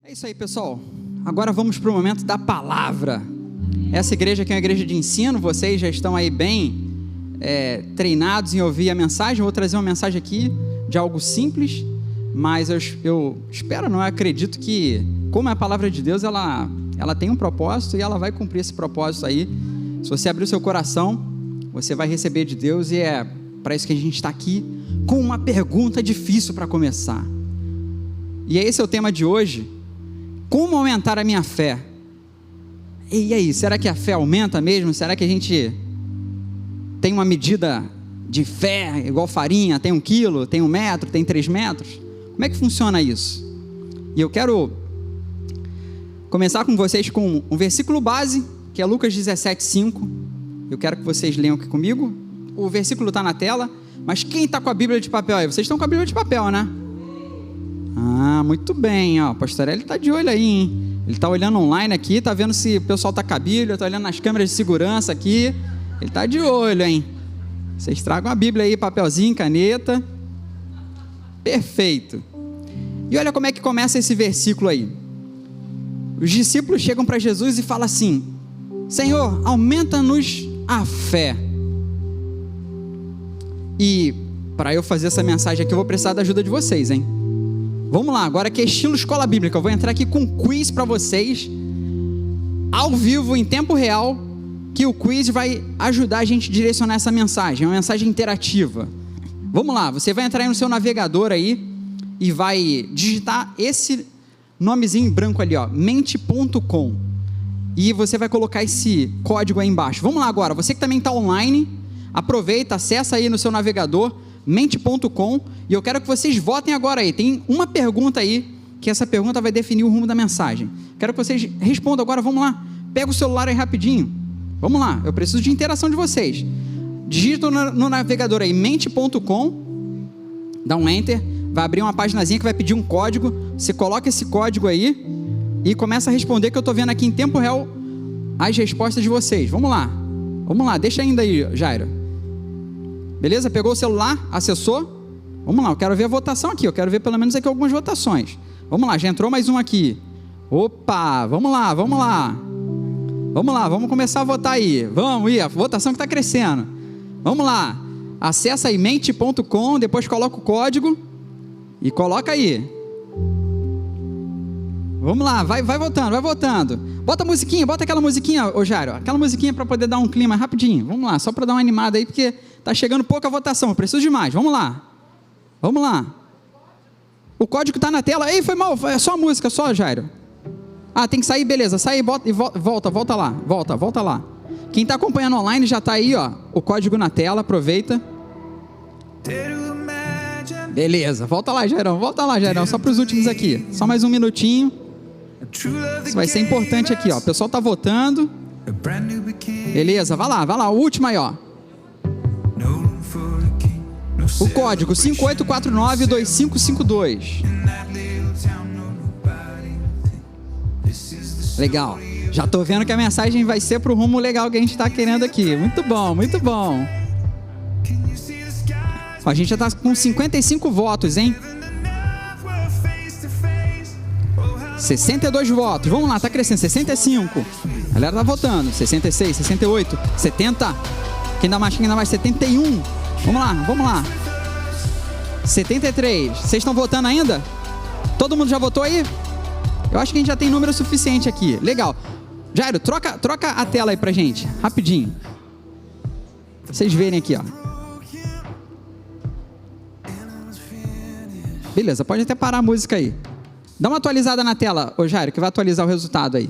É isso aí, pessoal. Agora vamos para o momento da palavra. Essa igreja aqui é uma igreja de ensino. Vocês já estão aí bem treinados em ouvir a mensagem. Eu vou trazer uma mensagem aqui de algo simples, mas eu espero, não acredito que, como é a palavra de Deus, ela tem um propósito e ela vai cumprir esse propósito aí. Se você abrir o seu coração, você vai receber de Deus, e é para isso que a gente está aqui, com uma pergunta difícil para começar. E esse é o tema de hoje: como aumentar a minha fé? E aí, será que a fé aumenta mesmo? Será que a gente tem uma medida de fé igual farinha? Tem 1 quilo, tem 1 metro, tem 3 metros? Como é que funciona isso? E eu quero começar com vocês com um versículo base, que é Lucas 17:5. Eu quero que vocês leiam aqui comigo. O versículo está na tela, mas quem está com a Bíblia de papel aí? Vocês estão com a Bíblia de papel, né? Ah, muito bem, ó, o pastor Eli está de olho aí, hein? Ele está olhando online aqui, está vendo se o pessoal está com a Bíblia, está olhando nas câmeras de segurança aqui, ele está de olho, hein? Vocês tragam a Bíblia aí, papelzinho, caneta, perfeito. E olha como é que começa esse versículo aí. Os discípulos chegam para Jesus e falam assim: Senhor, aumenta-nos a fé. E para eu fazer essa mensagem aqui, eu vou precisar da ajuda de vocês, hein? Vamos lá, agora que é estilo escola bíblica, eu vou entrar aqui com um quiz para vocês, ao vivo, em tempo real, que o quiz vai ajudar a gente a direcionar essa mensagem, é uma mensagem interativa. Vamos lá, você vai entrar aí no seu navegador aí, e vai digitar esse nomezinho em branco ali, ó, mente.com, e você vai colocar esse código aí embaixo. Vamos lá agora, você que também está online, aproveita, acessa aí no seu navegador, mente.com, e eu quero que vocês votem agora aí. Tem uma pergunta aí, que essa pergunta vai definir o rumo da mensagem. Quero que vocês respondam agora. Vamos lá, pega o celular aí rapidinho, vamos lá, eu preciso de interação de vocês. Digita no navegador aí, mente.com, dá um enter, vai abrir uma paginazinha que vai pedir um código. Você coloca esse código aí e começa a responder, que eu estou vendo aqui em tempo real as respostas de vocês. Vamos lá, deixa ainda aí, Jairo. Beleza? Pegou o celular? Acessou? Vamos lá, eu quero ver a votação aqui. Eu quero ver pelo menos aqui algumas votações. Vamos lá, já entrou mais um aqui. Opa, vamos lá. Vamos começar a votar aí. Vamos ir, a votação que está crescendo. Vamos lá. Acessa aí mente.com, depois coloca o código e coloca aí. Vamos lá, vai votando. Bota a musiquinha, bota aquela musiquinha, ô Jairo. Aquela musiquinha para poder dar um clima rapidinho. Vamos lá, só para dar uma animada aí, porque tá chegando pouca votação, eu preciso de mais. Vamos lá. O código está na tela. Ei, foi mal, é só a música, só, Jairo. Ah, tem que sair, beleza. Sai e volta lá. Volta lá. Quem está acompanhando online já está aí, ó. O código na tela, aproveita. Beleza, volta lá, Jairão. Só para os últimos aqui. Só mais um minutinho. Isso vai ser importante aqui, ó. O pessoal está votando. Beleza, vai lá. O último aí, ó. O código 58492552. Legal. Já tô vendo que a mensagem vai ser pro rumo legal que a gente tá querendo aqui. Muito bom. Ó, a gente já tá com 55 votos, hein? 62 votos. Vamos lá, tá crescendo. 65. A galera tá votando. 66, 68, 70. Quem dá mais? 71. Vamos lá. 73. Vocês estão votando ainda? Todo mundo já votou aí? Eu acho que a gente já tem número suficiente aqui. Legal. Jairo, troca a tela aí pra gente, rapidinho. Pra vocês verem aqui, ó. Beleza, pode até parar a música aí. Dá uma atualizada na tela, ô Jairo, que vai atualizar o resultado aí.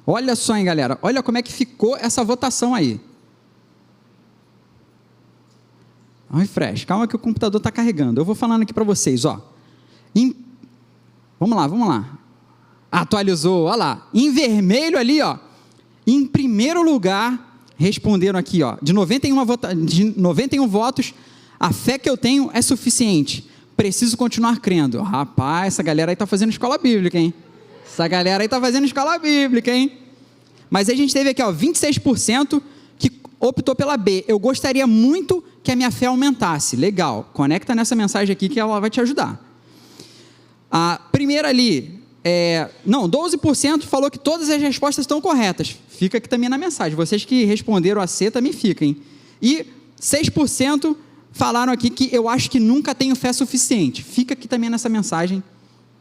Olha só, hein, galera. Olha como é que ficou essa votação aí. Refresh, calma que o computador está carregando. Eu vou falando aqui para vocês, ó. Vamos lá. Atualizou, olha lá. Em vermelho ali, ó. Em primeiro lugar, responderam aqui, ó. De 91 votos, a fé que eu tenho é suficiente. Preciso continuar crendo. Rapaz, essa galera aí está fazendo escola bíblica, hein? Mas a gente teve aqui, ó, 26% que optou pela B. Eu gostaria muito que a minha fé aumentasse. Legal, conecta nessa mensagem aqui que ela vai te ajudar. A primeira ali, 12% falou que todas as respostas estão corretas. Fica aqui também na mensagem. Vocês que responderam a C também fiquem. E 6% falaram aqui que eu acho que nunca tenho fé suficiente. Fica aqui também nessa mensagem,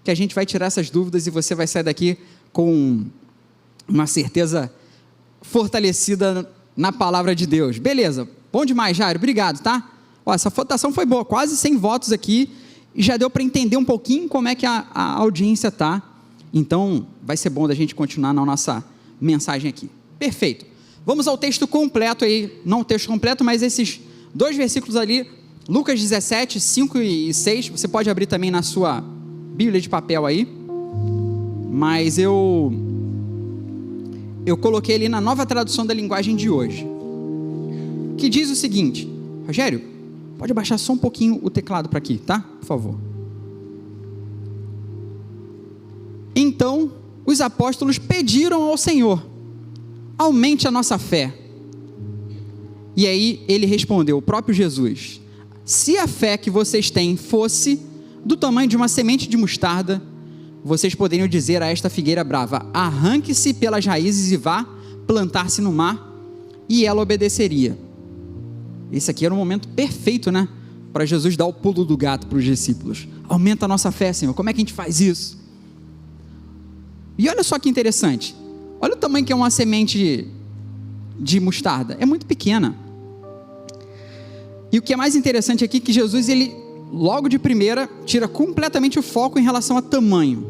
que a gente vai tirar essas dúvidas e você vai sair daqui com uma certeza fortalecida na palavra de Deus. Beleza, bom demais, Jairo, obrigado, tá? Ó, essa votação foi boa, quase 100 votos aqui, e já deu para entender um pouquinho como é que a audiência tá. Então, vai ser bom da gente continuar na nossa mensagem aqui. Perfeito. Vamos ao texto completo aí, não o texto completo, mas esses 2 versículos ali, Lucas 17, 5 e 6, você pode abrir também na sua Bíblia de papel aí, mas eu coloquei ali na Nova Tradução da Linguagem de hoje, que diz o seguinte. Rogério, pode abaixar só um pouquinho o teclado para aqui, tá? Por favor. Então, os apóstolos pediram ao Senhor: aumente a nossa fé. E aí ele respondeu, o próprio Jesus: se a fé que vocês têm fosse do tamanho de uma semente de mostarda, vocês poderiam dizer a esta figueira brava: arranque-se pelas raízes e vá plantar-se no mar, e ela obedeceria. Esse aqui era um momento perfeito, né? Para Jesus dar o pulo do gato para os discípulos. Aumenta a nossa fé, Senhor. Como é que a gente faz isso? E olha só que interessante. Olha o tamanho que é uma semente de mostarda. É muito pequena. E o que é mais interessante aqui é que Jesus, ele logo de primeira tira completamente o foco em relação a tamanho.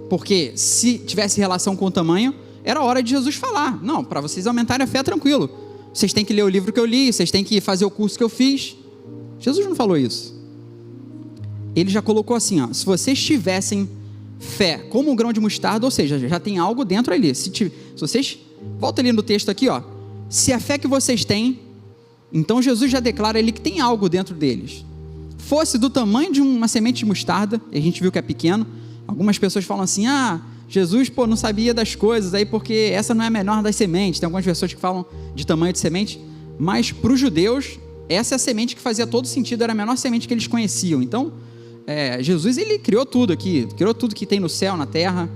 Porque se tivesse relação com o tamanho, era hora de Jesus falar: não, para vocês aumentarem a fé, tranquilo. Vocês têm que ler o livro que eu li, vocês têm que fazer o curso que eu fiz. Jesus não falou isso. Ele já colocou assim, ó: se vocês tivessem fé como um grão de mostarda, ou seja, já tem algo dentro ali. Se vocês, volta ali no texto aqui, ó: se a fé que vocês têm, então Jesus já declara ali que tem algo dentro deles, fosse do tamanho de uma semente de mostarda, e a gente viu que é pequeno. Algumas pessoas falam assim: Jesus, não sabia das coisas, aí porque essa não é a menor das sementes. Tem algumas pessoas que falam de tamanho de semente, mas para os judeus, essa é a semente que fazia todo sentido, era a menor semente que eles conheciam. Então, Jesus, ele criou tudo aqui, criou tudo que tem no céu, na terra,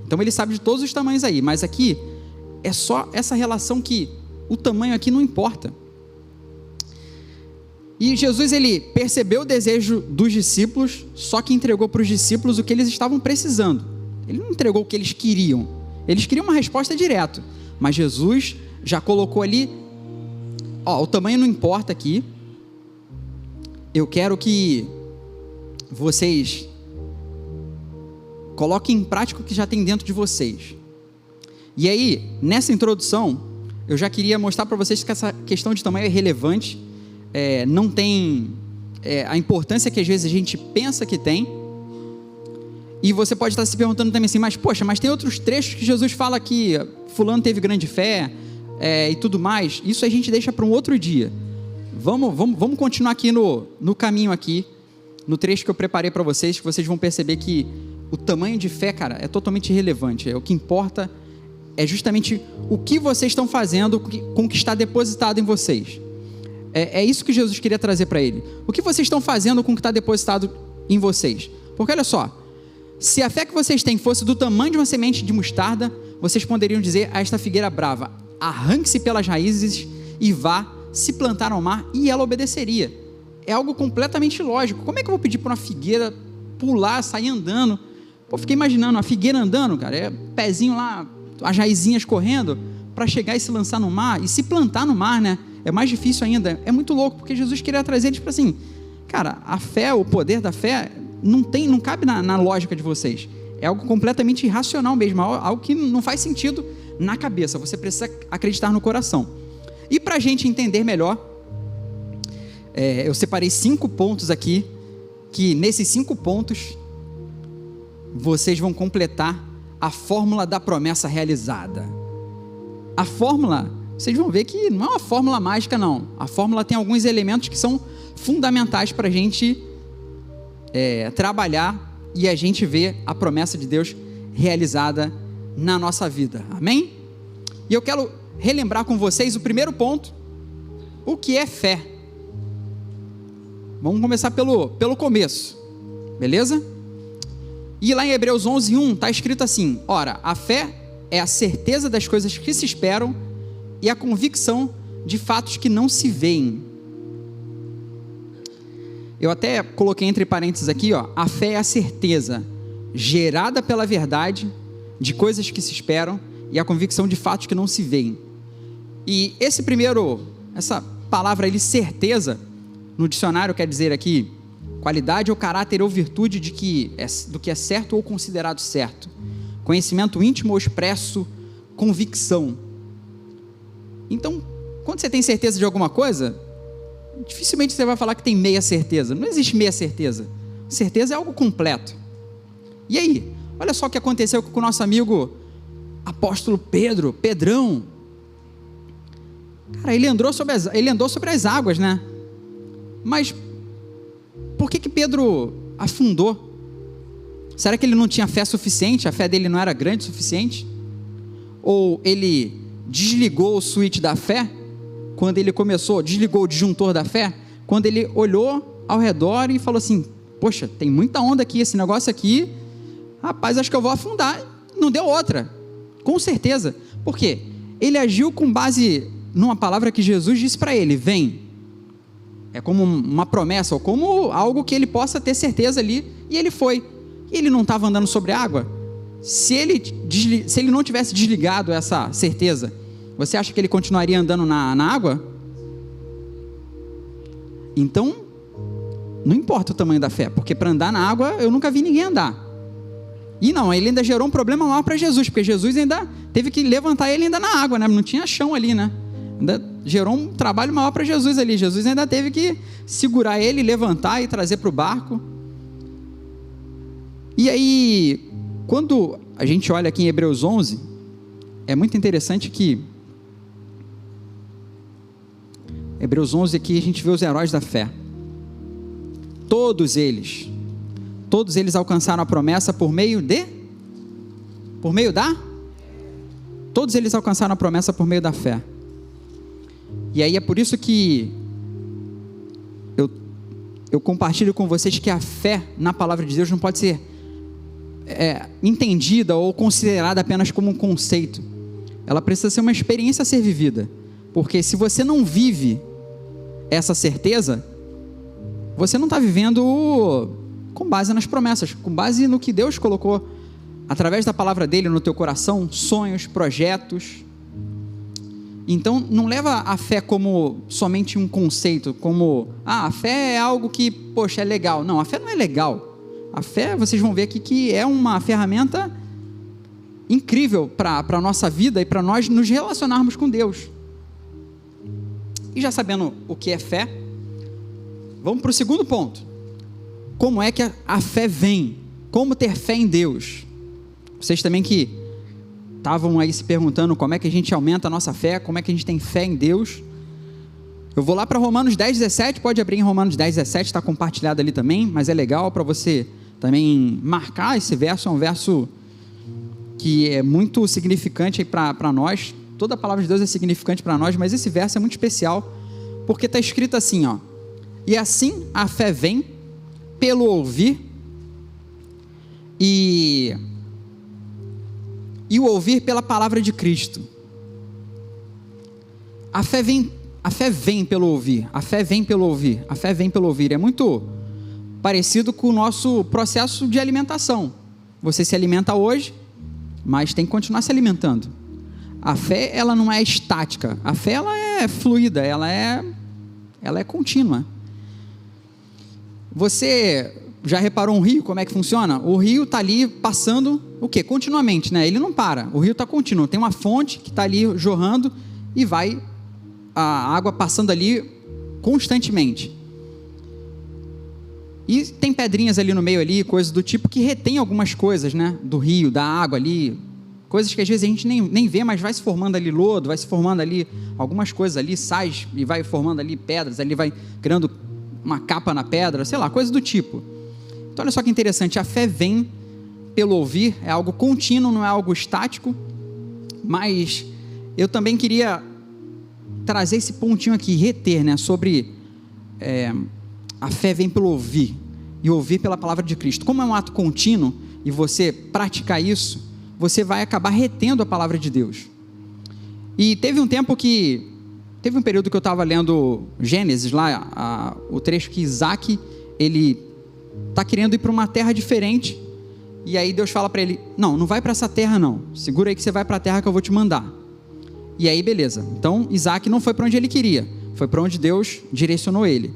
então ele sabe de todos os tamanhos aí, mas aqui, é só essa relação que o tamanho aqui não importa. E Jesus, ele percebeu o desejo dos discípulos, só que entregou para os discípulos o que eles estavam precisando. Ele não entregou o que eles queriam uma resposta direta, mas Jesus já colocou ali, o tamanho não importa aqui, eu quero que vocês coloquem em prática o que já tem dentro de vocês. E aí, nessa introdução, eu já queria mostrar para vocês que essa questão de tamanho é relevante, não tem a importância que às vezes a gente pensa que tem. E você pode estar se perguntando também assim: mas tem outros trechos que Jesus fala que fulano teve grande fé, e tudo mais. Isso a gente deixa para um outro dia. Vamos continuar aqui no caminho aqui, no trecho que eu preparei para vocês, que vocês vão perceber que o tamanho de fé, cara, é totalmente irrelevante. O que importa é justamente o que vocês estão fazendo com o que está depositado em vocês. É isso que Jesus queria trazer para ele. O que vocês estão fazendo com o que está depositado em vocês? Porque olha só, se a fé que vocês têm fosse do tamanho de uma semente de mostarda, vocês poderiam dizer a esta figueira brava: arranque-se pelas raízes e vá se plantar ao mar, e ela obedeceria. É algo completamente lógico. Como é que eu vou pedir para uma figueira pular, sair andando? Fiquei imaginando a figueira andando, cara, pezinho lá, as raizinhas correndo, para chegar e se lançar no mar, e se plantar no mar, né? É mais difícil ainda. É muito louco, porque Jesus queria trazer eles para assim: cara, a fé, o poder da fé, não cabe na lógica de vocês. É algo completamente irracional mesmo, algo que não faz sentido na cabeça. Você precisa acreditar no coração. E para a gente entender melhor, eu separei 5 pontos aqui, que nesses 5 pontos vocês vão completar a fórmula da promessa realizada. A fórmula, vocês vão ver que não é uma fórmula mágica, não. A fórmula tem alguns elementos que são fundamentais para a gente trabalhar e a gente ver a promessa de Deus realizada na nossa vida. Amém? E eu quero relembrar com vocês o primeiro ponto: o que é fé. Vamos começar pelo começo, beleza? E lá em Hebreus 11:1 está escrito assim: ora, a fé é a certeza das coisas que se esperam e a convicção de fatos que não se veem. Eu até coloquei entre parênteses aqui, a fé é a certeza gerada pela verdade de coisas que se esperam e a convicção de fatos que não se veem. E essa palavra ali, certeza, no dicionário quer dizer aqui qualidade ou caráter ou virtude do que é certo ou considerado certo, conhecimento íntimo ou expresso, convicção. Então, quando você tem certeza de alguma coisa, dificilmente você vai falar que tem meia certeza. Não existe meia certeza. Certeza é algo completo. E aí, olha só o que aconteceu com o nosso amigo apóstolo Pedrão. Cara, ele andou sobre as águas, né? Mas por que Pedro afundou? Será que ele não tinha fé suficiente? A fé dele não era grande o suficiente? Ou ele desligou o switch da fé quando ele desligou o disjuntor da fé, quando ele olhou ao redor e falou assim: poxa, tem muita onda aqui, esse negócio aqui, rapaz, acho que eu vou afundar. Não deu outra, com certeza. Por quê? Ele agiu com base numa palavra que Jesus disse para ele: vem. É como uma promessa, ou como algo que ele possa ter certeza ali, e ele foi. E ele não estava andando sobre água? Se ele não tivesse desligado essa certeza, você acha que ele continuaria andando na água? Então, não importa o tamanho da fé, porque para andar na água, eu nunca vi ninguém andar. E não, ele ainda gerou um problema maior para Jesus, porque Jesus ainda teve que levantar ele ainda na água, né? Não tinha chão ali, né? Ainda gerou um trabalho maior para Jesus ali. Jesus ainda teve que segurar ele, levantar e trazer para o barco. E aí, quando a gente olha aqui em Hebreus 11, é muito interessante que Hebreus 11 aqui a gente vê os heróis da fé. Todos eles alcançaram a promessa todos eles alcançaram a promessa por meio da fé. E aí é por isso que eu compartilho com vocês que a fé na palavra de Deus não pode ser entendida ou considerada apenas como um conceito. Ela precisa ser uma experiência a ser vivida, porque se você não vive essa certeza, você não está vivendo com base nas promessas, com base no que Deus colocou através da palavra dele no teu coração, sonhos, projetos. Então não leva a fé como somente um conceito, como a fé é algo que, poxa, é legal. Não, a fé não é legal. A fé, vocês vão ver aqui que é uma ferramenta incrível para a nossa vida e para nós nos relacionarmos com Deus. E já sabendo o que é fé, vamos para o segundo ponto. Como é que a fé vem? Como ter fé em Deus? Vocês também que estavam aí se perguntando como é que a gente aumenta a nossa fé, como é que a gente tem fé em Deus. Eu vou lá para Romanos 10:17, pode abrir em Romanos 10:17, está compartilhado ali também, mas é legal para você também marcar esse verso. É um verso que é muito significante para nós. Toda a palavra de Deus é significante para nós, mas esse verso é muito especial, porque está escrito assim, e assim a fé vem pelo ouvir, e o ouvir pela palavra de Cristo. A fé vem pelo ouvir, a fé vem pelo ouvir, a fé vem pelo ouvir. É muito parecido com o nosso processo de alimentação. Você se alimenta hoje, mas tem que continuar se alimentando. A fé, ela não é estática, a fé, ela é fluida, ela é contínua. Você já reparou um rio, como é que funciona? O rio está ali passando, o quê? Continuamente, né? Ele não para, o rio está contínuo, tem uma fonte que está ali jorrando e vai a água passando ali constantemente. E tem pedrinhas ali no meio ali, coisas do tipo que retém algumas coisas, né? Do rio, da água ali, coisas que às vezes a gente nem vê, mas vai se formando ali lodo, vai se formando ali algumas coisas ali, sais, e vai formando ali pedras, ali vai criando uma capa na pedra, sei lá, coisas do tipo. Então olha só que interessante, a fé vem pelo ouvir, é algo contínuo, não é algo estático, mas eu também queria trazer esse pontinho aqui, reter, né, sobre a fé vem pelo ouvir, e ouvir pela palavra de Cristo. Como é um ato contínuo, e você praticar isso, você vai acabar retendo a palavra de Deus. E teve um período que eu estava lendo Gênesis, lá, o trecho que Isaac, ele está querendo ir para uma terra diferente, e aí Deus fala para ele, não vai para essa terra não, segura aí que você vai para a terra que eu vou te mandar. E aí beleza, então Isaac não foi para onde ele queria, foi para onde Deus direcionou ele.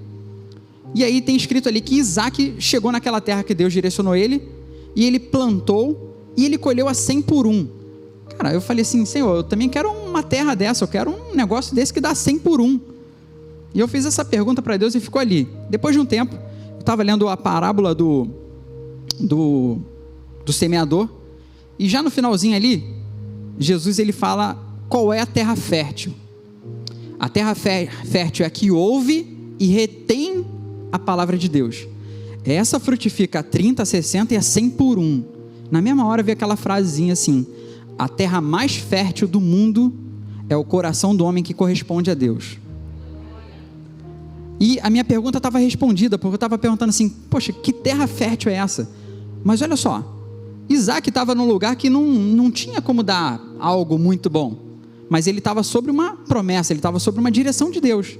E aí tem escrito ali que Isaac chegou naquela terra que Deus direcionou ele, e ele plantou, e ele colheu a 100 por 1. Cara, eu falei assim, Senhor, eu também quero uma terra dessa, eu quero um negócio desse que dá 100 por 1. E eu fiz essa pergunta para Deus e ficou ali. Depois de um tempo, eu estava lendo a parábola do semeador, e já no finalzinho ali, Jesus ele fala qual é a terra fértil. A terra fértil é a que ouve e retém a palavra de Deus. Essa frutifica a 30, a 60 e a 100 por 1. Na mesma hora veio aquela frasezinha assim, a terra mais fértil do mundo é o coração do homem que corresponde a Deus. E a minha pergunta estava respondida, porque eu estava perguntando assim, poxa, que terra fértil é essa? Mas olha só, Isaac estava num lugar que não tinha como dar algo muito bom, mas ele estava sobre uma promessa, ele estava sobre uma direção de Deus,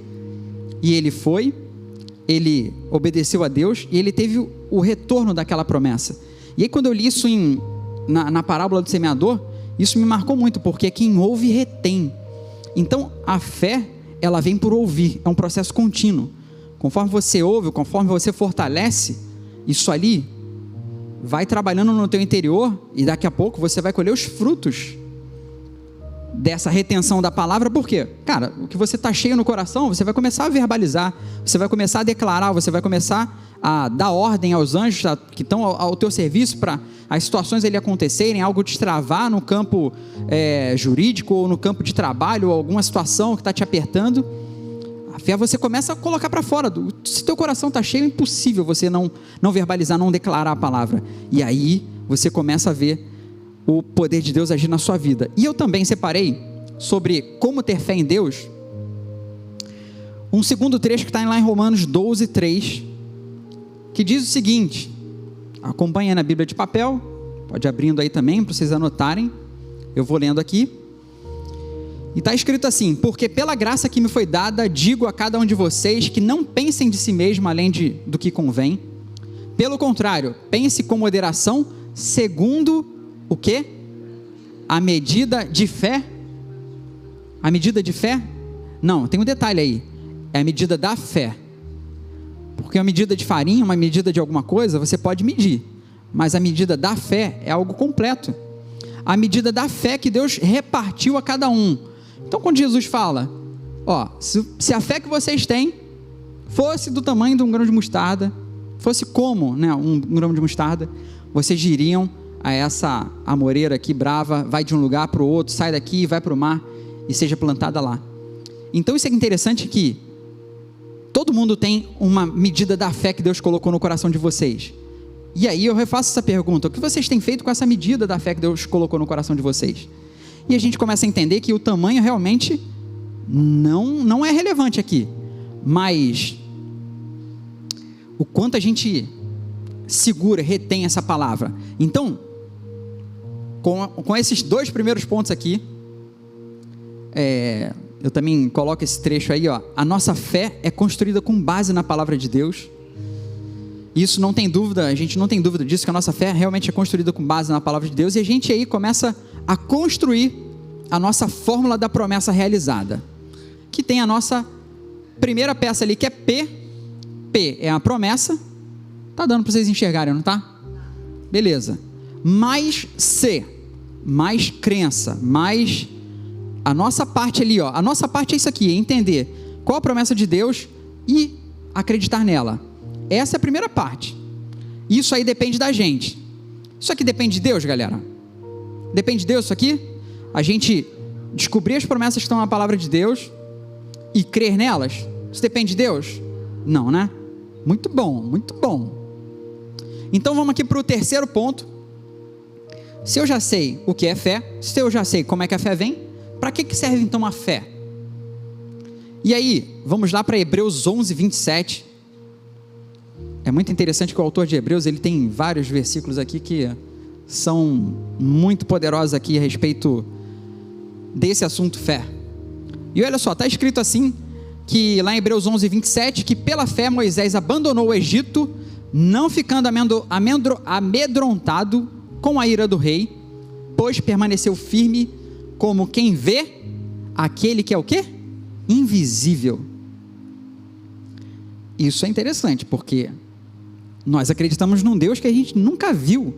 e ele obedeceu a Deus, e ele teve o retorno daquela promessa. E aí quando eu li isso na parábola do semeador, isso me marcou muito, porque quem ouve retém. Então a fé, ela vem por ouvir, é um processo contínuo. Conforme você ouve, conforme você fortalece, isso ali vai trabalhando no teu interior, e daqui a pouco você vai colher os frutos dessa retenção da palavra. Por quê? Cara, o que você está cheio no coração, você vai começar a verbalizar, você vai começar a declarar, você vai começar a dar ordem aos anjos que estão ao teu serviço, para as situações ali acontecerem, algo destravar no campo jurídico, ou no campo de trabalho, ou alguma situação que está te apertando. A fé você começa a colocar para fora. Se teu coração está cheio, é impossível você não verbalizar, não declarar a palavra. E aí você começa a ver o poder de Deus agir na sua vida. E eu também separei sobre como ter fé em Deus um segundo trecho que está lá em Romanos 12, 3, que diz o seguinte, acompanha na Bíblia de papel, pode ir abrindo aí também para vocês anotarem, eu vou lendo aqui. E está escrito assim, porque pela graça que me foi dada, digo a cada um de vocês que não pensem de si mesmo além do que convém. Pelo contrário, pense com moderação, segundo o quê? A medida de fé. A medida de fé? Não, tem um detalhe aí. É a medida da fé. Porque a medida de farinha, uma medida de alguma coisa, você pode medir. Mas a medida da fé é algo completo. A medida da fé que Deus repartiu a cada um. Então quando Jesus fala, se a fé que vocês têm fosse do tamanho de um grão de mostarda, fosse como um grão de mostarda, vocês iriam a essa amoreira aqui brava, vai de um lugar para o outro, sai daqui, vai para o mar e seja plantada lá. Então isso é interessante, que todo mundo tem uma medida da fé que Deus colocou no coração de vocês. E aí eu refaço essa pergunta, o que vocês têm feito com essa medida da fé que Deus colocou no coração de vocês? E a gente começa a entender que o tamanho realmente não é relevante aqui, mas o quanto a gente segura, retém essa palavra. Então, com esses dois primeiros pontos aqui, eu também coloco esse trecho aí, a nossa fé é construída com base na palavra de Deus. Isso não tem dúvida, a gente não tem dúvida disso, que a nossa fé realmente é construída com base na palavra de Deus, e a gente aí começa a construir a nossa fórmula da promessa realizada, que tem a nossa primeira peça ali, que é P. P é a promessa, tá dando para vocês enxergarem, não tá? Beleza. Mais C, mais crença, mais a nossa parte ali, a nossa parte é isso aqui, é entender qual a promessa de Deus e acreditar nela. Essa é a primeira parte. Isso aí depende da gente. Isso aqui depende de Deus, galera? Depende de Deus isso aqui? A gente descobrir as promessas que estão na palavra de Deus e crer nelas? Isso depende de Deus? Não, né? Muito bom, muito bom. Então vamos aqui para o terceiro ponto. Se eu já sei o que é fé, se eu já sei como é que a fé vem, para que serve então a fé? E aí, vamos lá para Hebreus 11, 27. É muito interessante que o autor de Hebreus, ele tem vários versículos aqui que são muito poderosas aqui a respeito desse assunto fé. E olha só, está escrito assim, que lá em Hebreus 11, 27, que pela fé Moisés abandonou o Egito, não ficando amedrontado com a ira do rei, pois permaneceu firme como quem vê aquele que é o quê? Invisível. Isso é interessante, porque nós acreditamos num Deus que a gente nunca viu.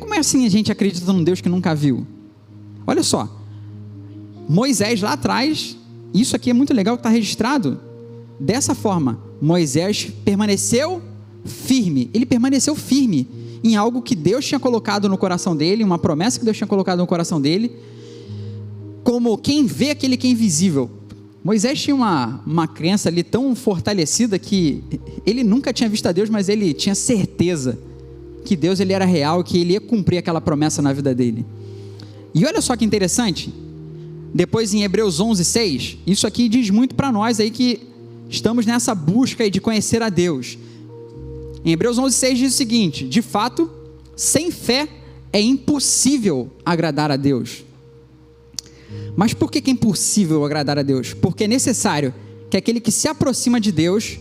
Como é assim a gente acredita num Deus que nunca viu? Olha só, Moisés lá atrás, isso aqui é muito legal que está registrado dessa forma, Moisés permaneceu firme, ele permaneceu firme em algo que Deus tinha colocado no coração dele, uma promessa que Deus tinha colocado no coração dele, como quem vê aquele que é invisível. Moisés tinha uma crença ali tão fortalecida que ele nunca tinha visto a Deus, mas ele tinha certeza que Deus ele era real, que ele ia cumprir aquela promessa na vida dele. E olha só que interessante, depois em Hebreus 11, 6, isso aqui diz muito para nós aí que estamos nessa busca aí de conhecer a Deus. Em Hebreus 11, 6 diz o seguinte: de fato, sem fé é impossível agradar a Deus. Mas por que é impossível agradar a Deus? Porque é necessário que aquele que se aproxima de Deus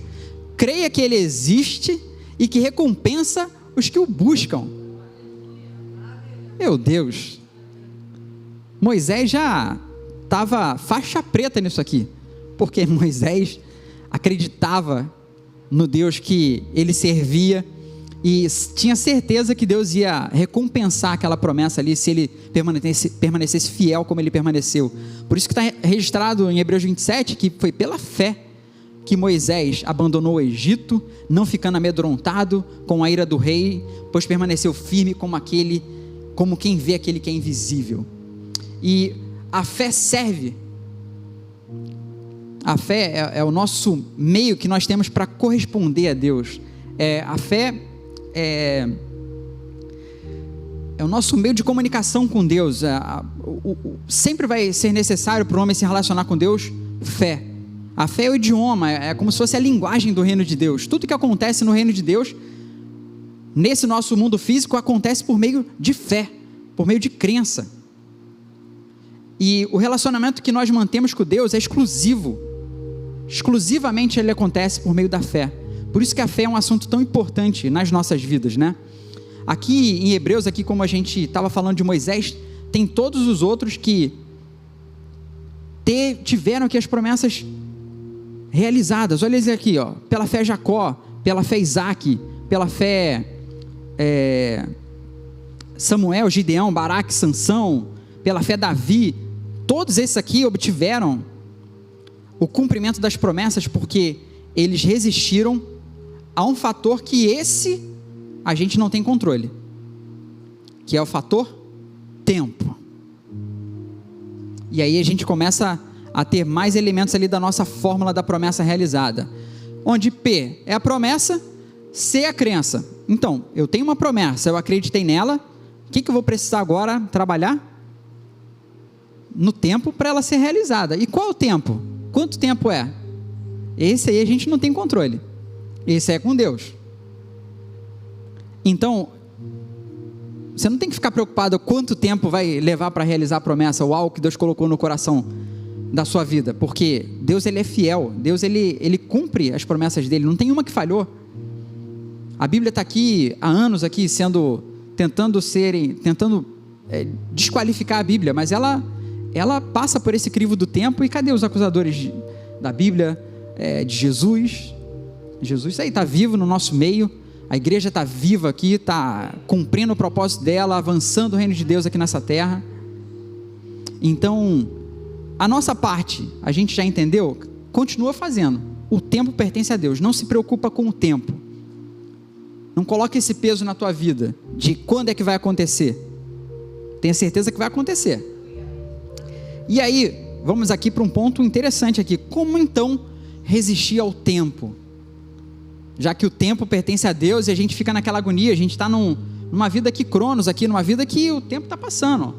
creia que Ele existe e que recompensa os que o buscam. Meu Deus, Moisés já estava faixa preta nisso aqui, porque Moisés acreditava no Deus que ele servia e tinha certeza que Deus ia recompensar aquela promessa ali se ele permanecesse fiel como ele permaneceu. Por isso que está registrado em Hebreus 27 que foi pela fé que Moisés abandonou o Egito, não ficando amedrontado com a ira do rei, pois permaneceu firme como quem vê aquele que é invisível. E a fé serve. A fé é o nosso meio que nós temos para corresponder a Deus. A fé é o nosso meio de comunicação com Deus. Sempre vai ser necessário para o homem se relacionar com Deus, fé. A fé é o idioma, é como se fosse a linguagem do reino de Deus. Tudo que acontece no reino de Deus, nesse nosso mundo físico, acontece por meio de fé, por meio de crença. E o relacionamento que nós mantemos com Deus é exclusivo. Exclusivamente ele acontece por meio da fé. Por isso que a fé é um assunto tão importante nas nossas vidas, né? Aqui em Hebreus, aqui como a gente estava falando de Moisés, tem todos os outros que tiveram aqui as promessas realizadas. Olha eles aqui, ó. Pela fé Jacó, pela fé Isaac, pela fé Samuel, Gideão, Baraque, Sansão, pela fé Davi. Todos esses aqui obtiveram o cumprimento das promessas porque eles resistiram a um fator que a gente não tem controle, que é o fator tempo. E aí a gente começa a ter mais elementos ali da nossa fórmula da promessa realizada, onde P é a promessa, C é a crença. Então, eu tenho uma promessa, eu acreditei nela, o que eu vou precisar agora trabalhar? No tempo para ela ser realizada. E qual é o tempo? Quanto tempo é? Esse aí a gente não tem controle. Esse é com Deus. Então, você não tem que ficar preocupado quanto tempo vai levar para realizar a promessa ou algo que Deus colocou no coração da sua vida, porque Deus ele é fiel, Deus ele cumpre as promessas dele, não tem uma que falhou. A Bíblia está aqui há anos aqui tentando desqualificar a Bíblia, mas ela passa por esse crivo do tempo. E cadê os acusadores da Bíblia, de Jesus? Jesus aí está vivo no nosso meio, a igreja está viva aqui, está cumprindo o propósito dela, avançando o reino de Deus aqui nessa terra. Então, a nossa parte, a gente já entendeu? Continua fazendo. O tempo pertence a Deus, não se preocupa com o tempo. Não coloque esse peso na tua vida, de quando é que vai acontecer. Tenha certeza que vai acontecer. E aí, vamos aqui para um ponto interessante aqui. Como então resistir ao tempo? Já que o tempo pertence a Deus e a gente fica naquela agonia, a gente está numa vida aqui, cronos aqui, numa vida que o tempo está passando.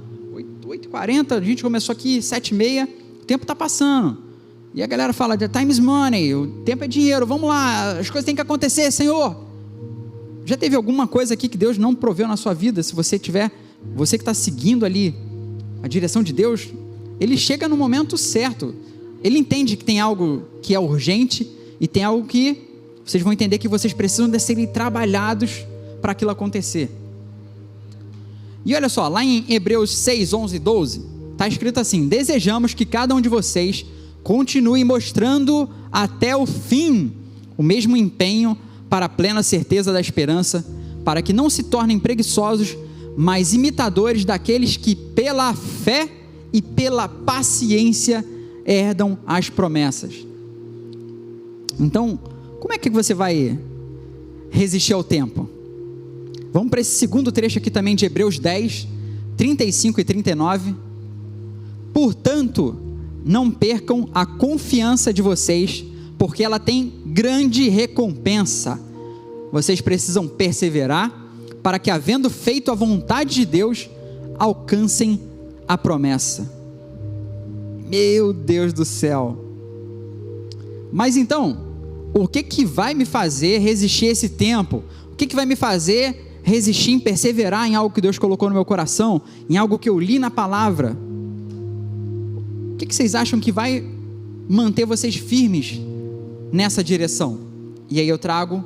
8h40, a gente começou aqui 7h30, o tempo está passando. E a galera fala, the time is money, o tempo é dinheiro, vamos lá, as coisas têm que acontecer, Senhor. Já teve alguma coisa aqui que Deus não proveu na sua vida? Se você tiver, você que está seguindo ali a direção de Deus, Ele chega no momento certo. Ele entende que tem algo que é urgente e tem algo que vocês vão entender que vocês precisam de serem trabalhados para aquilo acontecer. E olha só, lá em Hebreus 6, 11 e 12, está escrito assim: desejamos que cada um de vocês continue mostrando até o fim o mesmo empenho para a plena certeza da esperança, para que não se tornem preguiçosos, mas imitadores daqueles que pela fé e pela paciência herdam as promessas. Então, como é que você vai resistir ao tempo? Vamos para esse segundo trecho aqui também de Hebreus 10, 35 e 39. Portanto, não percam a confiança de vocês, porque ela tem grande recompensa. Vocês precisam perseverar, para que, havendo feito a vontade de Deus, alcancem a promessa. Meu Deus do céu! Mas então, o que vai me fazer resistir esse tempo? O que vai me fazer resistir em perseverar em algo que Deus colocou no meu coração, em algo que eu li na palavra? O que vocês acham que vai manter vocês firmes nessa direção? E aí eu trago,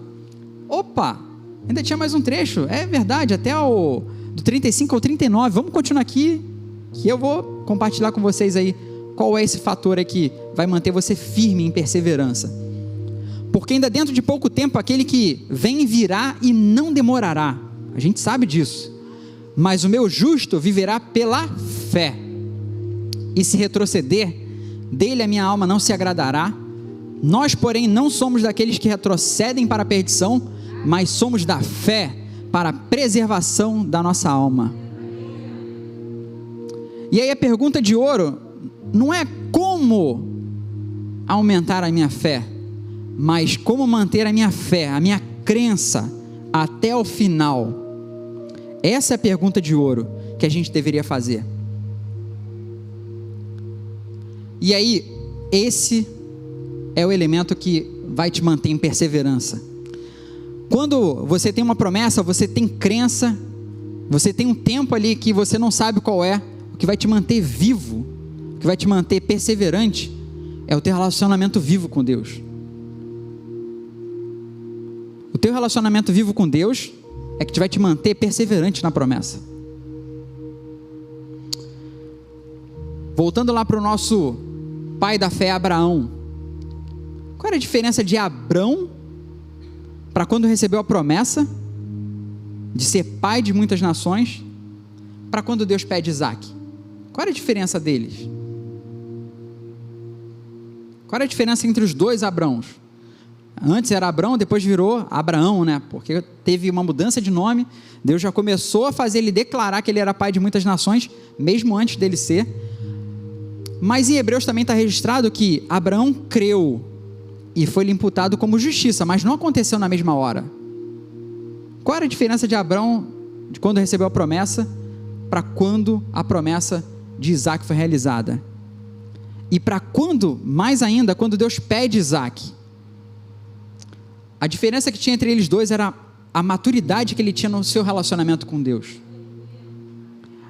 ainda tinha mais um trecho, é verdade, até do 35 ao 39, vamos continuar aqui, que eu vou compartilhar com vocês aí, qual é esse fator aí que vai manter você firme em perseverança. Porque ainda dentro de pouco tempo, aquele que vem virá e não demorará, a gente sabe disso, mas o meu justo viverá pela fé, e se retroceder, dele a minha alma não se agradará. Nós, porém, não somos daqueles que retrocedem para a perdição, mas somos da fé para a preservação da nossa alma. E aí a pergunta de ouro não é como aumentar a minha fé, mas como manter a minha fé, a minha crença até o final. Essa é a pergunta de ouro que a gente deveria fazer. E aí, esse é o elemento que vai te manter em perseverança. Quando você tem uma promessa, você tem crença, você tem um tempo ali que você não sabe qual é, o que vai te manter vivo, o que vai te manter perseverante, é o teu relacionamento vivo com Deus. O teu relacionamento vivo com Deus é que vai te manter perseverante na promessa. Voltando lá para o nosso pai da fé, Abraão. Qual era a diferença de Abrão para quando recebeu a promessa de ser pai de muitas nações, para quando Deus pede Isaac? Qual era a diferença deles? Qual era a diferença entre os dois Abrãos? Antes era Abrão, depois virou Abraão, né? Porque teve uma mudança de nome. Deus já começou a fazer ele declarar que ele era pai de muitas nações, mesmo antes dele ser. Mas em Hebreus também está registrado que Abraão creu e foi-lhe imputado como justiça, mas não aconteceu na mesma hora. Qual era a diferença de Abraão, de quando recebeu a promessa, para quando a promessa de Isaac foi realizada? E para quando, mais ainda, quando Deus pede Isaac? A diferença que tinha entre eles dois era a maturidade que ele tinha no seu relacionamento com Deus.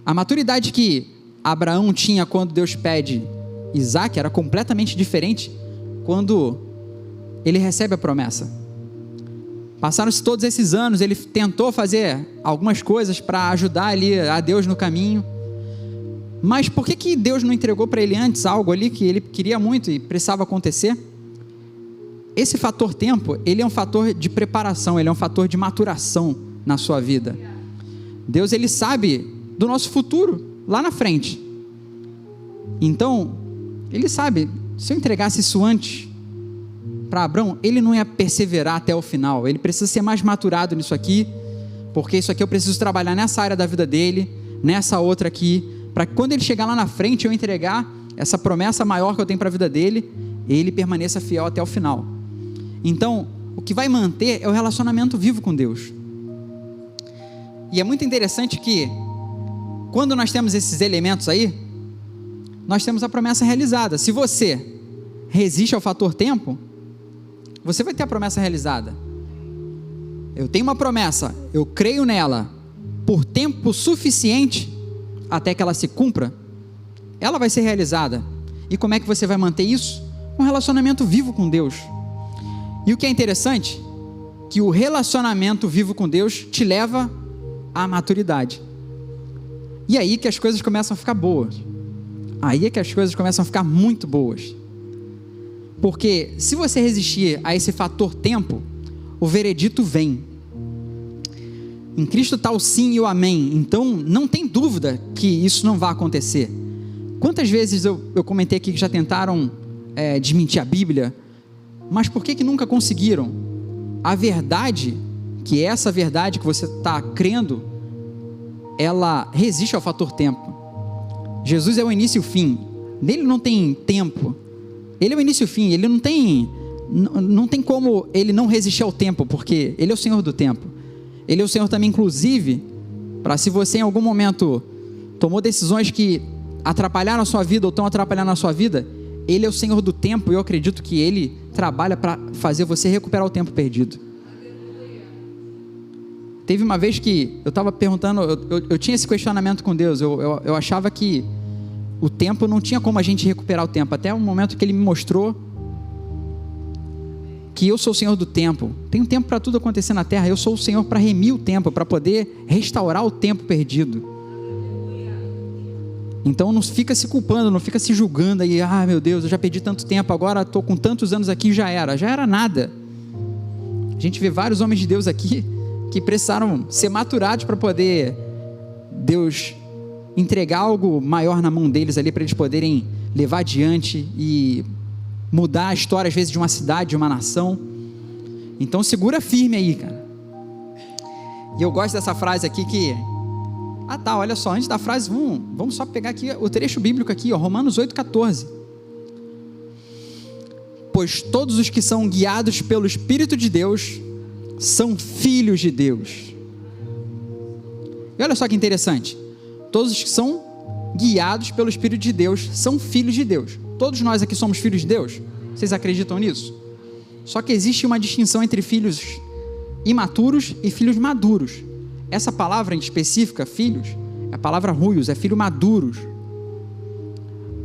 A maturidade que Abraão tinha quando Deus pede Isaac era completamente diferente quando ele recebe a promessa. Passaram-se todos esses anos, ele tentou fazer algumas coisas para ajudar ali a Deus no caminho, mas por que Deus não entregou para ele antes algo ali que ele queria muito e precisava acontecer? Esse fator tempo, ele é um fator de preparação, ele é um fator de maturação na sua vida. Deus, ele sabe do nosso futuro, lá na frente. Então, ele sabe, se eu entregasse isso antes para Abraão, ele não ia perseverar até o final. Ele precisa ser mais maturado nisso aqui, porque isso aqui eu preciso trabalhar nessa área da vida dele, nessa outra aqui, para que quando ele chegar lá na frente, eu entregar essa promessa maior que eu tenho para a vida dele, ele permaneça fiel até o final. Então, o que vai manter é o relacionamento vivo com Deus. E é muito interessante que, quando nós temos esses elementos aí, nós temos a promessa realizada. Se você resiste ao fator tempo, você vai ter a promessa realizada. eu tenho uma promessa, eu creio nela por tempo suficiente até que ela se cumpra, ela vai ser realizada. E como é que você vai manter isso? Um relacionamento vivo com Deus. E o que é interessante, que o relacionamento vivo com Deus te leva à maturidade. E aí que as coisas começam a ficar boas. Aí é que as coisas começam a ficar muito boas. Porque se você resistir a esse fator tempo, o veredito vem. Em Cristo está o sim e o amém. Então não tem dúvida que isso não vai acontecer. Quantas vezes eu comentei aqui que já tentaram desmentir a Bíblia, mas por que nunca conseguiram? A verdade, que é essa verdade que você está crendo, ela resiste ao fator tempo. Jesus é o início e o fim. Nele não tem tempo. Ele é o início e o fim. Ele não tem como ele não resistir ao tempo, porque ele é o Senhor do tempo. Ele é o Senhor também, inclusive, para se você em algum momento tomou decisões que atrapalharam a sua vida ou estão atrapalhando a sua vida, Ele é o Senhor do tempo, e eu acredito que Ele trabalha para fazer você recuperar o tempo perdido. Teve uma vez que eu estava perguntando, eu tinha esse questionamento com Deus, eu achava que o tempo não tinha como a gente recuperar o tempo, até o momento que Ele me mostrou que eu sou o Senhor do tempo. Tem um tempo para tudo acontecer na terra, eu sou o Senhor para remir o tempo, para poder restaurar o tempo perdido. Então não fica se culpando, não fica se julgando aí, meu Deus, eu já perdi tanto tempo, agora estou com tantos anos aqui, já era nada. A gente vê vários homens de Deus aqui, que precisaram ser maturados para poder Deus entregar algo maior na mão deles ali, para eles poderem levar adiante e mudar a história às vezes de uma cidade, de uma nação. Então segura firme aí, cara. E eu gosto dessa frase aqui que... olha só, antes da frase, vamos só pegar aqui o trecho bíblico aqui, Romanos 8,14. Pois todos os que são guiados pelo Espírito de Deus são filhos de Deus. E olha só que interessante, todos os que são guiados pelo Espírito de Deus são filhos de Deus. Todos nós aqui somos filhos de Deus? Vocês acreditam nisso? Só que existe uma distinção entre filhos imaturos e filhos maduros. Essa palavra em específica, filhos, é a palavra ruios, é filho maduros.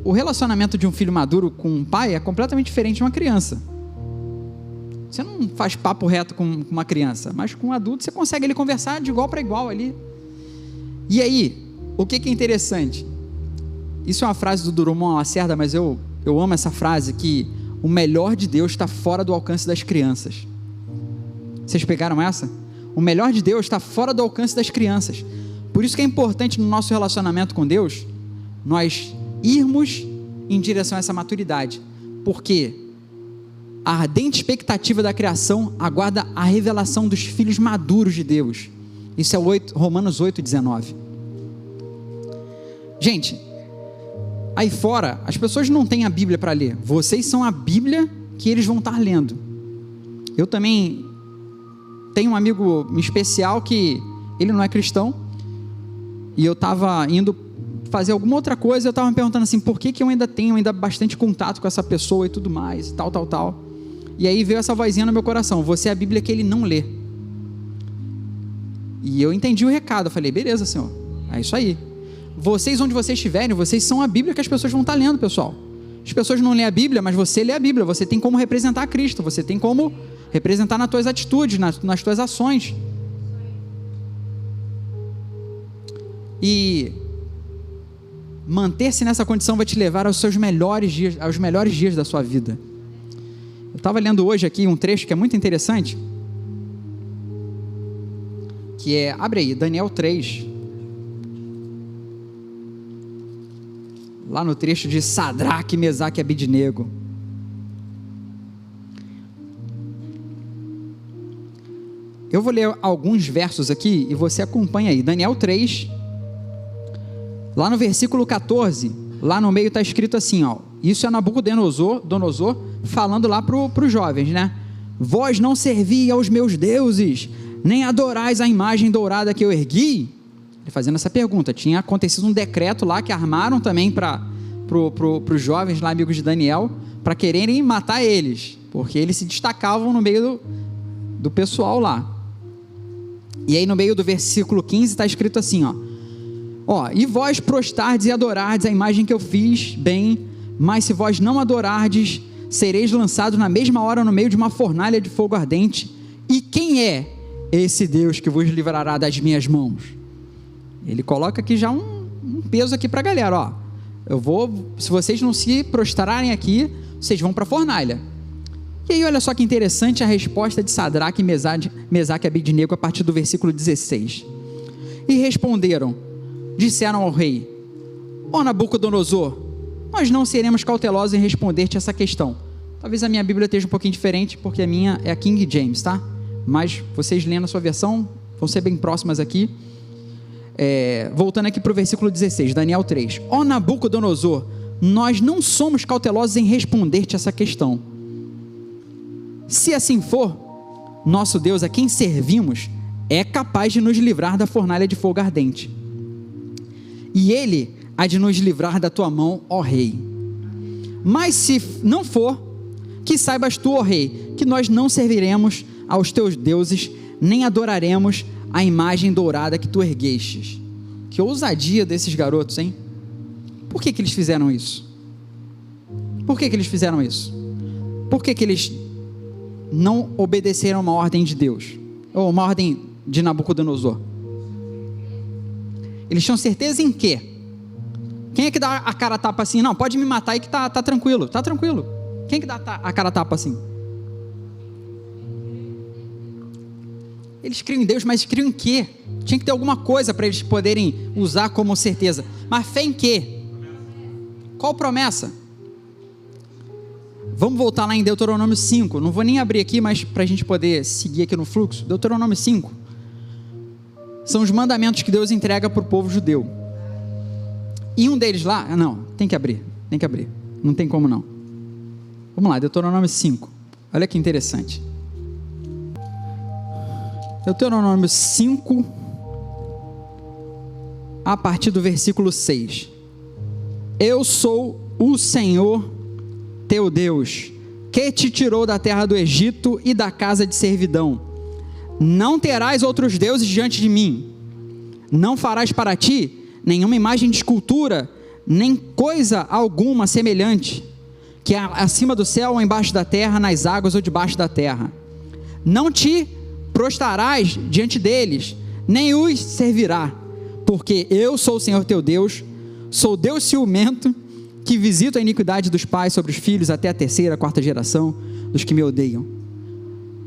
O relacionamento de um filho maduro com um pai é completamente diferente de uma criança. Você não faz papo reto com uma criança, mas com um adulto você consegue ele conversar de igual para igual ali. E aí, o que é interessante? Isso é uma frase do Drummond Lacerda, mas eu amo essa frase, que o melhor de Deus está fora do alcance das crianças. Vocês pegaram essa? O melhor de Deus está fora do alcance das crianças. Por isso que é importante no nosso relacionamento com Deus, nós irmos em direção a essa maturidade. Porque a ardente expectativa da criação aguarda a revelação dos filhos maduros de Deus. Isso é Romanos 8,19. Gente, aí fora, as pessoas não têm a Bíblia para ler. Vocês são a Bíblia que eles vão estar lendo. Eu também tenho um amigo especial que ele não é cristão, e eu estava indo fazer alguma outra coisa, eu estava me perguntando assim, por que eu ainda tenho bastante contato com essa pessoa e tudo mais, tal. E aí veio essa vozinha no meu coração, você é a Bíblia que ele não lê. E eu entendi o recado, eu falei, beleza, Senhor, é isso aí. Vocês, onde vocês estiverem, vocês são a Bíblia que as pessoas vão estar lendo, pessoal. As pessoas não lêem a Bíblia, mas você lê a Bíblia, você tem como representar Cristo, você tem como representar nas tuas atitudes, nas tuas ações. E manter-se nessa condição vai te levar aos melhores dias da sua vida. Eu estava lendo hoje aqui um trecho que é muito interessante, que é, abre aí, Daniel 3, lá no trecho de Sadraque, Mesaque e Abednego. Eu vou ler alguns versos aqui e você acompanha aí. Daniel 3, lá no versículo 14, lá no meio está escrito assim, isso é Nabucodonosor falando lá para os jovens, né? Vós não servi aos meus deuses, nem adorais a imagem dourada que eu ergui. Ele fazendo essa pergunta, tinha acontecido um decreto lá que armaram também para os jovens lá, amigos de Daniel, para quererem matar eles, porque eles se destacavam no meio do pessoal lá. E aí no meio do versículo 15 está escrito assim, e vós prostardes e adorardes a imagem que eu fiz, bem, mas se vós não adorardes, sereis lançados na mesma hora no meio de uma fornalha de fogo ardente. E quem é esse Deus que vos livrará das minhas mãos? Ele coloca aqui já um peso aqui para a galera, se vocês não se prostrarem aqui, vocês vão para a fornalha. E aí olha só que interessante a resposta de Sadraque, Mesaque e Abednego a partir do versículo 16. E responderam, disseram ao rei: ó Nabucodonosor, nós não seremos cautelosos em responder-te essa questão. Talvez a minha Bíblia esteja um pouquinho diferente, porque a minha é a King James, tá? Mas vocês lendo a sua versão, vão ser bem próximas aqui. Voltando aqui para o versículo 16, Daniel 3. Ó Nabucodonosor, nós não somos cautelosos em responder-te essa questão. Se assim for, nosso Deus, a quem servimos, é capaz de nos livrar da fornalha de fogo ardente. E Ele há de nos livrar da tua mão, ó rei. Mas se não for, que saibas tu, ó rei, que nós não serviremos aos teus deuses, nem adoraremos a imagem dourada que tu erguestes. Que ousadia desses garotos, hein? Por que eles fizeram isso? Por que eles fizeram isso? Por que eles não obedeceram uma ordem de Deus? Ou uma ordem de Nabucodonosor? Eles tinham certeza em quê? Quem é que dá a cara a tapa assim? Não, pode me matar aí que tá tranquilo, tá tranquilo. Quem é que dá a cara a tapa assim? Eles criam em Deus, mas criam em quê? Tinha que ter alguma coisa para eles poderem usar como certeza. Mas fé em quê? Qual promessa? Vamos voltar lá em Deuteronômio 5. Não vou nem abrir aqui, mas para a gente poder seguir aqui no fluxo. Deuteronômio 5. São os mandamentos que Deus entrega para o povo judeu. E um deles lá, não, tem que abrir. Não tem como não. Vamos lá, Deuteronômio 5. Olha que interessante. Deuteronômio 5, a partir do versículo 6. Eu sou o Senhor teu Deus, que te tirou da terra do Egito e da casa de servidão. Não terás outros deuses diante de mim. Não farás para ti nenhuma imagem de escultura, nem coisa alguma semelhante, que é acima do céu ou embaixo da terra, nas águas ou debaixo da terra. Não te prostrarás diante deles, nem os servirá, porque eu sou o Senhor teu Deus, sou Deus ciumento, que visito a iniquidade dos pais sobre os filhos até a terceira, quarta geração dos que me odeiam.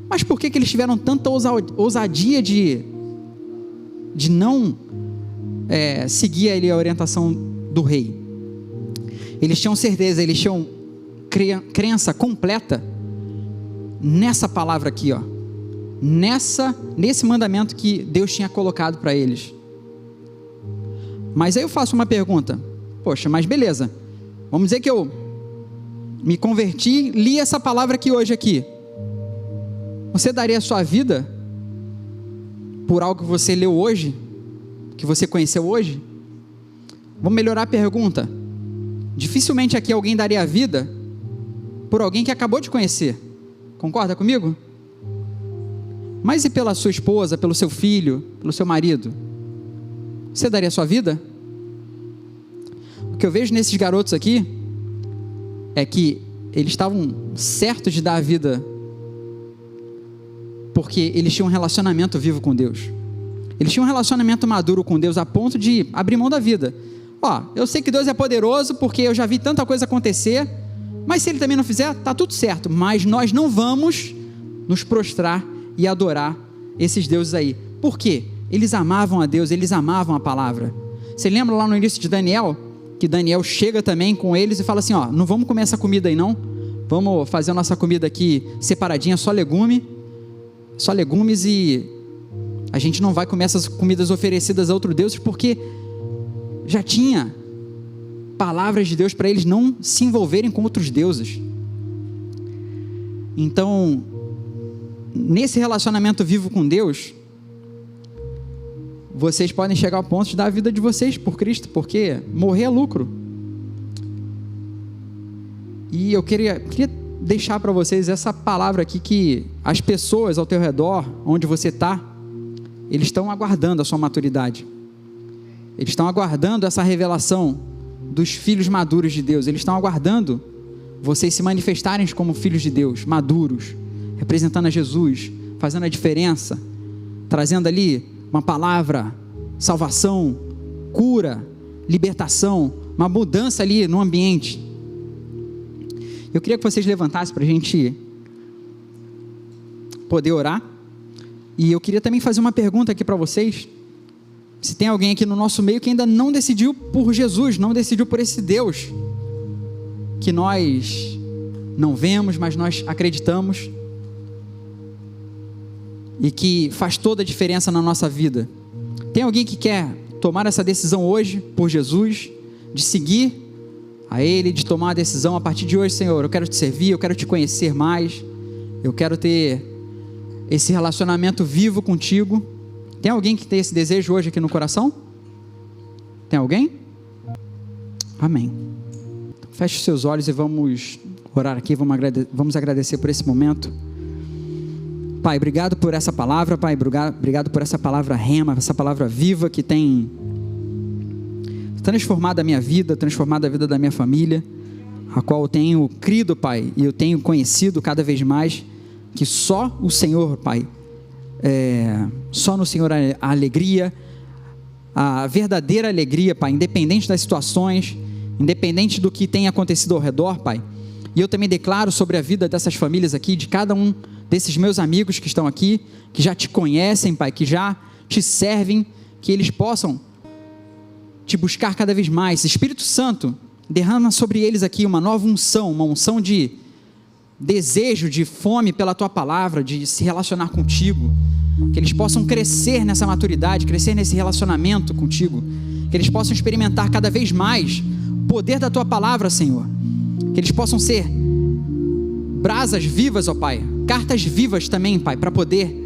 Mas por que eles tiveram tanta ousadia de não seguir ali a orientação do rei? Eles tinham certeza, eles tinham crença completa nessa palavra aqui, nesse mandamento que Deus tinha colocado para eles. Mas aí eu faço uma pergunta: poxa, mas beleza, vamos dizer que eu me converti, li essa palavra aqui hoje aqui. Você daria a sua vida por algo que você leu hoje, que você conheceu hoje? Vamos melhorar a pergunta. Dificilmente aqui alguém daria a vida por alguém que acabou de conhecer. Concorda comigo? Mas e pela sua esposa, pelo seu filho, pelo seu marido? Você daria a sua vida? O que eu vejo nesses garotos aqui é que eles estavam certos de dar a vida porque eles tinham um relacionamento vivo com Deus. Eles tinham um relacionamento maduro com Deus a ponto de abrir mão da vida. Eu sei que Deus é poderoso porque eu já vi tanta coisa acontecer, mas se Ele também não fizer, está tudo certo. Mas nós não vamos nos prostrar e adorar esses deuses aí. Por quê? Eles amavam a Deus, eles amavam a palavra. Você lembra lá no início de Daniel, que Daniel chega também com eles e fala assim: não vamos comer essa comida aí não, vamos fazer a nossa comida aqui separadinha, só legumes, e a gente não vai comer essas comidas oferecidas a outros deuses, porque já tinha palavras de Deus para eles não se envolverem com outros deuses. Então, nesse relacionamento vivo com Deus, vocês podem chegar ao ponto de dar a vida de vocês por Cristo, porque morrer é lucro. E eu queria deixar para vocês essa palavra aqui, que as pessoas ao teu redor, onde você está, eles estão aguardando a sua maturidade. Eles estão aguardando essa revelação dos filhos maduros de Deus. Eles estão aguardando vocês se manifestarem como filhos de Deus, maduros, representando a Jesus, fazendo a diferença, trazendo ali uma palavra, salvação, cura, libertação, uma mudança ali no ambiente. Eu queria que vocês levantassem para a gente poder orar. E eu queria também fazer uma pergunta aqui para vocês. Se tem alguém aqui no nosso meio que ainda não decidiu por Jesus, não decidiu por esse Deus que nós não vemos, mas nós acreditamos, e que faz toda a diferença na nossa vida. Tem alguém que quer tomar essa decisão hoje por Jesus, de seguir a Ele, de tomar a decisão a partir de hoje: Senhor, eu quero te servir, eu quero te conhecer mais, eu quero ter esse relacionamento vivo contigo. Tem alguém que tem esse desejo hoje aqui no coração? Tem alguém? Amém. Então, feche os seus olhos e vamos orar aqui, vamos agradecer por esse momento. Pai, obrigado por essa palavra, Pai, obrigado por essa palavra rema, essa palavra viva que tem transformado a minha vida, transformado a vida da minha família, a qual eu tenho crido, Pai, e eu tenho conhecido cada vez mais que só o Senhor, Pai, só no Senhor a alegria, a verdadeira alegria, Pai, independente das situações, independente do que tem acontecido ao redor, Pai. E eu também declaro sobre a vida dessas famílias aqui, de cada um desses meus amigos que estão aqui, que já te conhecem, Pai, que já te servem, que eles possam te buscar cada vez mais. Espírito Santo, derrama sobre eles aqui uma nova unção, uma unção de desejo, de fome pela tua palavra, de se relacionar contigo, que eles possam crescer nessa maturidade, crescer nesse relacionamento contigo, que eles possam experimentar cada vez mais o poder da tua palavra, Senhor, que eles possam ser brasas vivas, ó Pai, cartas vivas também, Pai, para poder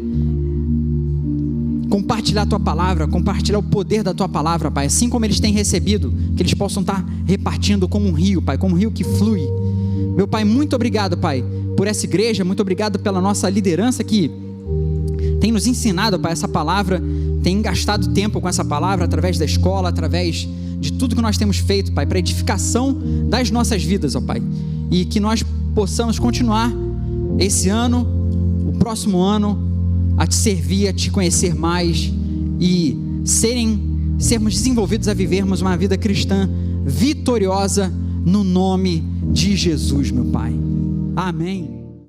compartilhar a tua palavra, compartilhar o poder da tua palavra, Pai, assim como eles têm recebido, que eles possam estar repartindo como um rio, Pai, como um rio que flui. Meu Pai, muito obrigado, Pai, por essa igreja, muito obrigado pela nossa liderança que tem nos ensinado, Pai, essa palavra, tem gastado tempo com essa palavra, através da escola, através de tudo que nós temos feito, Pai, para edificação das nossas vidas, ó Pai, e que nós possamos continuar esse ano, o próximo ano, a te servir, a te conhecer mais e sermos desenvolvidos a vivermos uma vida cristã vitoriosa no nome de Jesus, meu Pai. Amém.